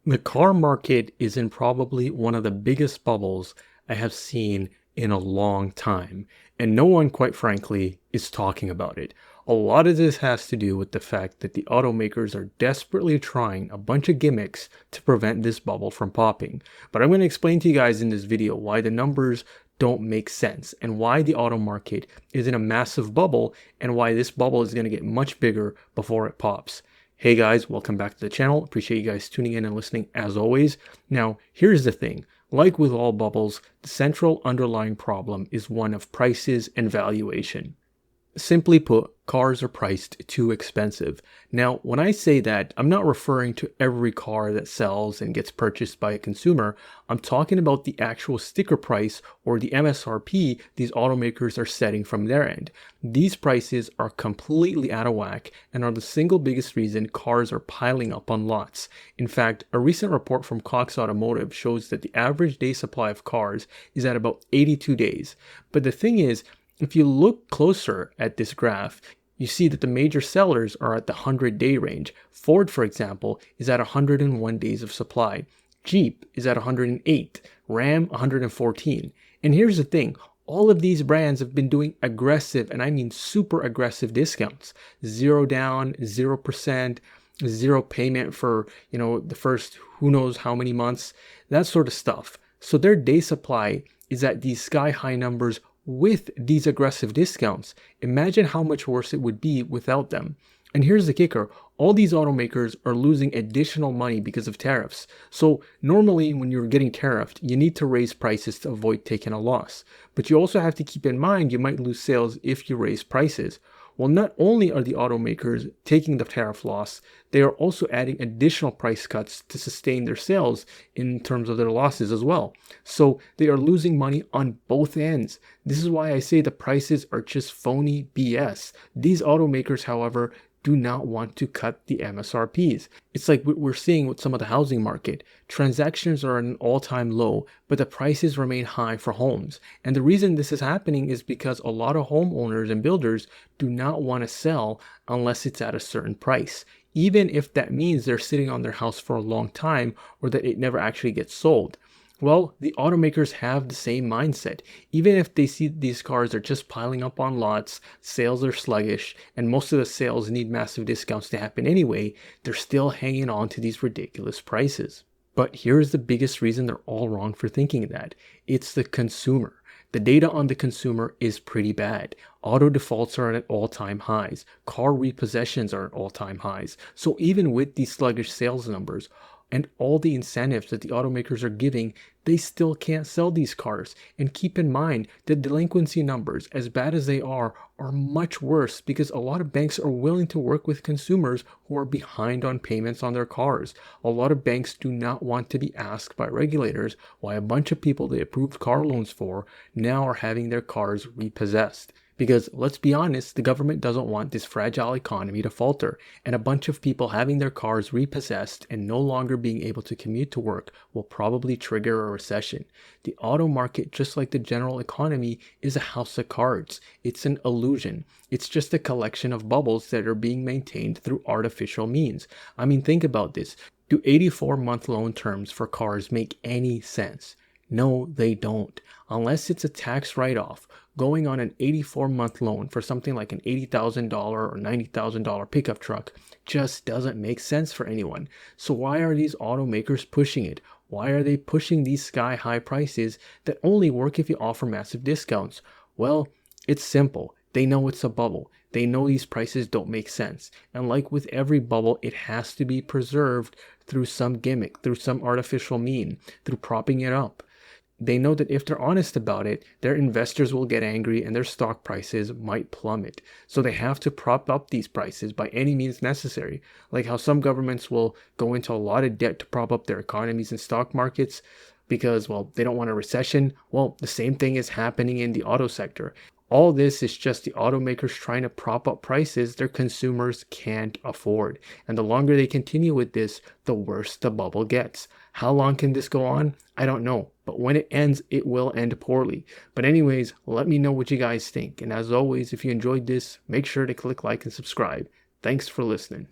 The car market is in probably one of the biggest bubbles I have seen in a long time, and no one, quite frankly, is talking about it. A lot of this has to do with the fact that the automakers are desperately trying a bunch of gimmicks to prevent this bubble from popping. But I'm going to explain to you guys in this video why the numbers don't make sense and why the auto market is in a massive bubble and why this bubble is going to get much bigger before it pops. Hey guys, welcome back to the channel. Appreciate you guys tuning in and listening as always. Now, here's the thing. Like with all bubbles, the central underlying problem is one of prices and valuation. Simply put, cars are priced too expensive. Now, when I say that, I'm not referring to every car that sells and gets purchased by a consumer. I'm talking about the actual sticker price or the MSRP these automakers are setting from their end. These prices are completely out of whack and are the single biggest reason cars are piling up on lots. In fact, a recent report from Cox Automotive shows that the average day supply of cars is at about 82 days. But the thing is, if you look closer at this graph, you see that the major sellers are at the 100-day range. Ford, for example, is at 101 days of supply. Jeep is at 108, Ram 114. And here's the thing, all of these brands have been doing aggressive, and I mean super aggressive discounts. Zero down, 0%, zero payment for, the first who knows how many months, that sort of stuff. So their day supply is at these sky high numbers with these aggressive discounts. Imagine how much worse it would be without them. And here's the kicker, all these automakers are losing additional money because of tariffs. So normally when you're getting tariffed, you need to raise prices to avoid taking a loss. But you also have to keep in mind you might lose sales if you raise prices. Well, not only are the automakers taking the tariff loss, they are also adding additional price cuts to sustain their sales in terms of their losses as well. So they are losing money on both ends. This is why I say the prices are just phony BS. These automakers, however, do not want to cut the MSRPs. It's like what we're seeing with some of the housing market. Transactions are at an all-time low, but the prices remain high for homes. And the reason this is happening is because a lot of homeowners and builders do not want to sell unless it's at a certain price, even if that means they're sitting on their house for a long time or that it never actually gets sold. Well, the automakers have the same mindset. Even if they see these cars are just piling up on lots, sales are sluggish, and most of the sales need massive discounts to happen anyway, they're still hanging on to these ridiculous prices. But here's the biggest reason they're all wrong for thinking that. It's the consumer. The data on the consumer is pretty bad. Auto defaults are at all-time highs. Car repossessions are at all-time highs. So even with these sluggish sales numbers, and all the incentives that the automakers are giving, they still can't sell these cars. And keep in mind, the delinquency numbers, as bad as they are much worse because a lot of banks are willing to work with consumers who are behind on payments on their cars. A lot of banks do not want to be asked by regulators why a bunch of people they approved car loans for now are having their cars repossessed. Because let's be honest, the government doesn't want this fragile economy to falter, and a bunch of people having their cars repossessed and no longer being able to commute to work will probably trigger a recession. The auto market, just like the general economy, is a house of cards. It's an illusion. It's just a collection of bubbles that are being maintained through artificial means. I mean, think about this. Do 84-month loan terms for cars make any sense? No, they don't. Unless it's a tax write-off, going on an 84-month loan for something like an $80,000 or $90,000 pickup truck just doesn't make sense for anyone. So why are these automakers pushing it? Why are they pushing these sky-high prices that only work if you offer massive discounts? Well, it's simple. They know it's a bubble. They know these prices don't make sense. And like with every bubble, it has to be preserved through some gimmick, through some artificial mean, through propping it up. They know that if they're honest about it, their investors will get angry and their stock prices might plummet. So they have to prop up these prices by any means necessary. Like how some governments will go into a lot of debt to prop up their economies and stock markets because, well, they don't want a recession. Well, the same thing is happening in the auto sector. All this is just the automakers trying to prop up prices their consumers can't afford. And the longer they continue with this, the worse the bubble gets. How long can this go on? I don't know. But when it ends, it will end poorly. But anyways, let me know what you guys think. And as always, if you enjoyed this, make sure to click like and subscribe. Thanks for listening.